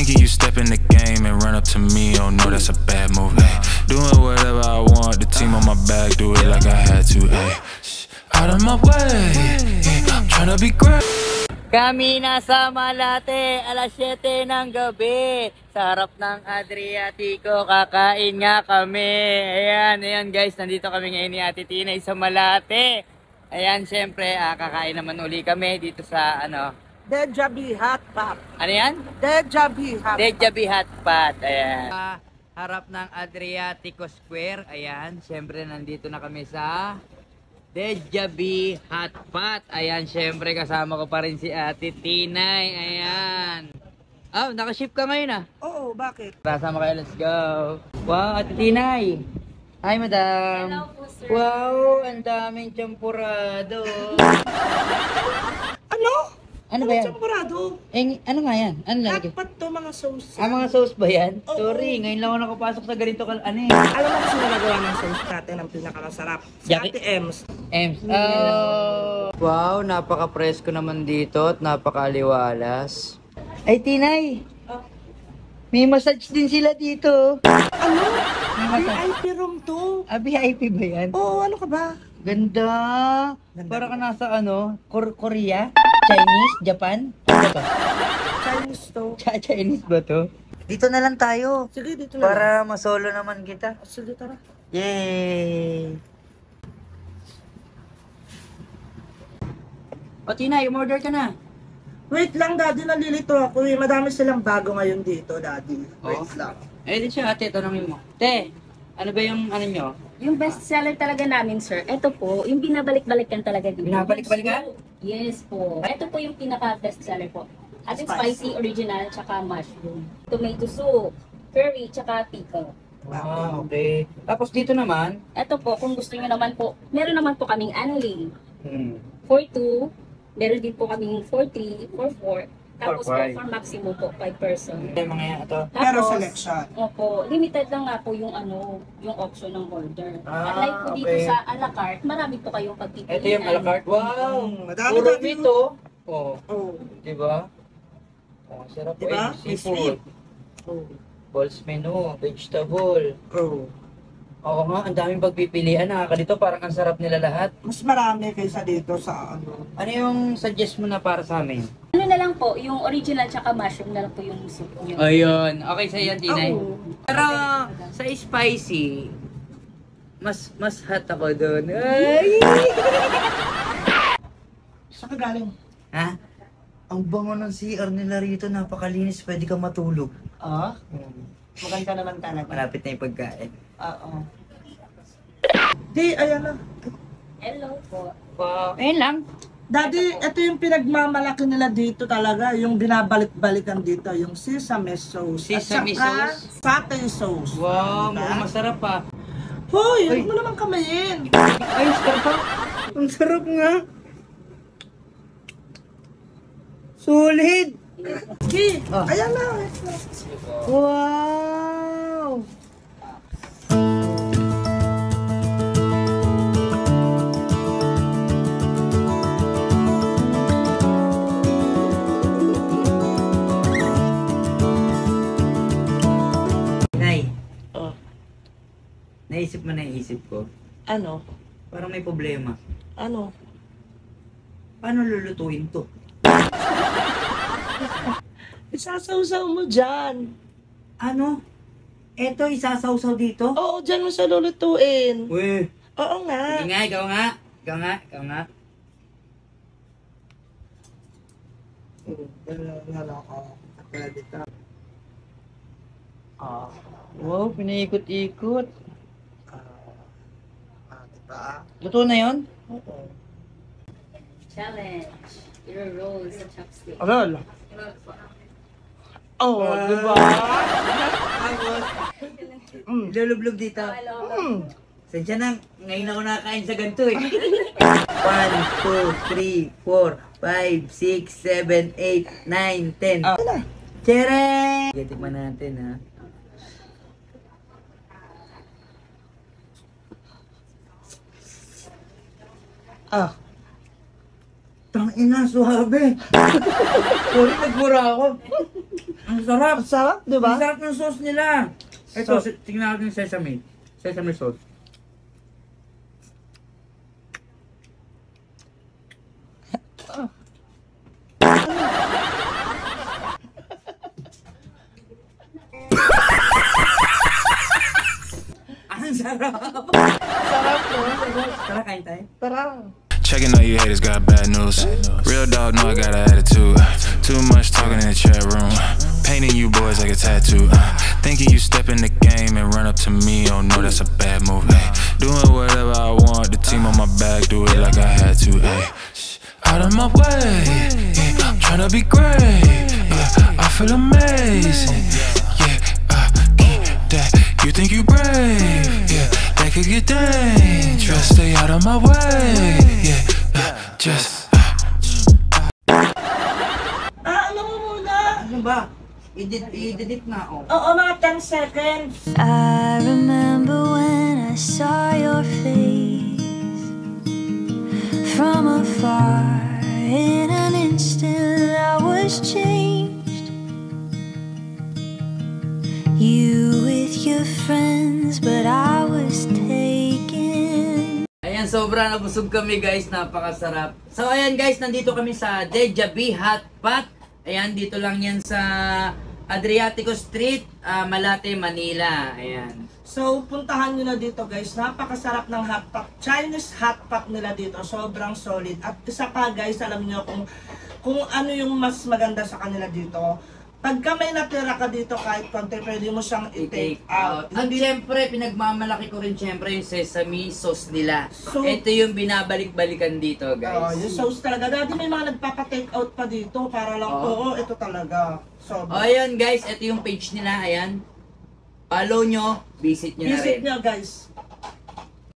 thinking you step in the game and run up to me, oh no, that's a bad move, ay. Doing whatever I want, the team on my back, do it like I had to, ay. Out of my way, yeah, I'm tryna be great. Kami nasa Malate, alas 7 ng gabi. Sa harap ng Adriatico, kakain nga kami. Ayan guys, nandito kami ngayon ni Ate Tinay sa Malate. Ayan, syempre, kakain naman uli kami dito sa, Dejabi Hot Pot. Ano yan? Dejabi Hot Pot. Dejabi Hot Pot, ayan. Harap ng Adriatico Square, ayan. Syempre, nandito na kami sa Dejabi Hot Pot. Ayan, syempre kasama ko pa rin si Ate Tinay. Ayan. Oh, nakaship ka ngayon Oo, bakit? Kasama kayo, let's go. Wow, Ate Tinay. Hi, madam. Hello po, sir. Wow, ang daming champurado. Ano? Ano ba yan? Champurado. Ano nga yan? Ano Hot lalagay? pot to, mga sauce. Mga sauce ba yan? Oo. Sorry, ngayon lang ako nakapasok sa ganito Alam mo kasi nagawa ng sauce natin ang pinakamasarap. Si Jackie? Ate Ems. Ems. Oh. Wow, napaka-presko naman dito at napaka-aliwalas. Ay, Tinay. May massage din sila dito. Ano? May massage. VIP room to. VIP ba yan? Oo, ano ka ba? Ganda. Ganda. Para ka nasa Korea? Chinese? Japan? Ano ba to? Chinese to. Chinese ba to? Dito na lang tayo. Sige, dito na. Para masolo naman kita. Sige, tara. Yay! O Tina, umorder ka na. Wait lang, Daddy. Nalilito ako eh. Madami silang bago ngayon dito, Daddy. Wait lang. Eh, di siya ate, tanongin mo. Te, ano ba yung nyo? Yung best seller talaga namin, sir, ito po, yung binabalik-balikan talaga dito. Binabalik-balikan? Yes po. Ito po yung pinaka-best seller po. Ating spicy, original, tsaka mushroom. Tomato soup, curry, tsaka pickle. Okay. Tapos dito naman? Ito po, kung gusto nyo naman po, meron naman po kaming anli. Hmm. 4-2, meron din po kaming 4-3, 4-4, tapos po 4-5. for maximum po, 5 person. Yung mga yan, ito. Pero Tapos, selection. opo, limited lang nga po yung yung option ng order. Unlike po dito okay. sa a la carte, marami po kayong pagpipilian. Ito yung a la carte. Wow! Madami Puro dati. meat, oh. Oh, Oo. diba? Oh, sarap po. Diba? Eh, seafood. Oo. Balls menu, vegetable. Oo. Oo nga, ang daming pagpipilian. Nakakadito, parang ang sarap nila lahat. Mas marami kaysa dito sa ano. Ano yung suggest mo na para sa amin? Ano na lang po, yung original tsaka mushroom na lang po yung soup nyo. Ayun. Okay sa yan, Tinay. Oo. Pero sa spicy, mas hot ako doon. Ay! Saan ka galing? Ha? Ang bango ng CR nila rito, napakalinis. Pwede kang matulog. Ah? Maganda naman talaga. Malapit na yung pagkain. Oo. Di, ayan na. Hello po. Wow. Ayun lang. Daddy, ito yung pinagmamalaki nila dito talaga. Yung binabalik-balikan dito. Yung sesame sauce. Sesame At saka sauce? satay sauce. Wow, Diba? mukhang masarap pa. Hoy, Ay. huwag mo naman kamayin. Ay, sarap. Ang sarap nga. Solid. Di, Ah. ayan na. Wow. Nay, Oh, naisip mo na isip ko. ano? Parang may problema. Ano? Paano lulutuin to? Isasawsaw mo dyan. Ano? Eto, isasawsaw dito? Oo, dyan mo siya lulutuin. Uy. Oo nga. Sige nga, ikaw nga. Ikaw nga, ikaw nga. Wow, pinaikot-ikot. Diba? Luto na yon? Oo. Challenge. Your rolls sa chopstick. Aral. Oh, diba? Lulublog dito. Hmm. Sadya na, ngayon ako nakakain sa ganito eh. 1, 2, 3, 4, 5, 6, 7, 8, 9, 10. Ano na? Chere! Tikman natin ha. Ah. Tangina, suwabe. Sorry, nagmura ako. Ang sarap. Ang sarap, di ba? Ang sarap ng sauce nila. Ito, tingnan natin yung sesame. Sesame sauce. Ang sarap. Sarap, no? Tara, kain tayo. Tara. Checking on you haters, got bad news. Real dog, know I got an attitude. Too much talking in the chat room. Painting you boys like a tattoo. Thinking you step in the game and run up to me, oh no, that's a bad move. Ay. Doing whatever I want, the team on my back, do it like I had to. Ay. Out of my way, yeah, I'm tryna be great. Yeah, I feel amazing. Yeah, that you think you brave. Yeah, that could get dangerous. Stay out of my way. Yeah, just. Ano mo muna? Ano ba? I-delete na ako. Oo, mga 10 seconds. I remember when I saw your face from afar. In an instant, I was changed. You with your friends, but I was taken. Ayan, sobra nabusog kami guys, napakasarap. So ayan guys, nandito kami sa Deja B Hot Pot. Ayan, dito lang yan sa Adriatico Street, Malate, Manila. Ayan. So, puntahan nyo na dito guys. Napakasarap ng hot pot. Chinese hot pot nila dito. Sobrang solid. At isa pa guys, alam nyo kung ano yung mas maganda sa kanila dito. Pagka may natira ka dito kahit konti, pwede mo siyang i-take out. At syempre, pinagmamalaki ko rin syempre yung sesame sauce nila. So, ito yung binabalik-balikan dito guys. yung sauce talaga. Dati may mga nagpapa-take out pa dito para lang, oo, ito talaga. So, Ayan guys, ito yung page nila, ayan. Follow nyo, visit nyo na rin. visit nyo guys.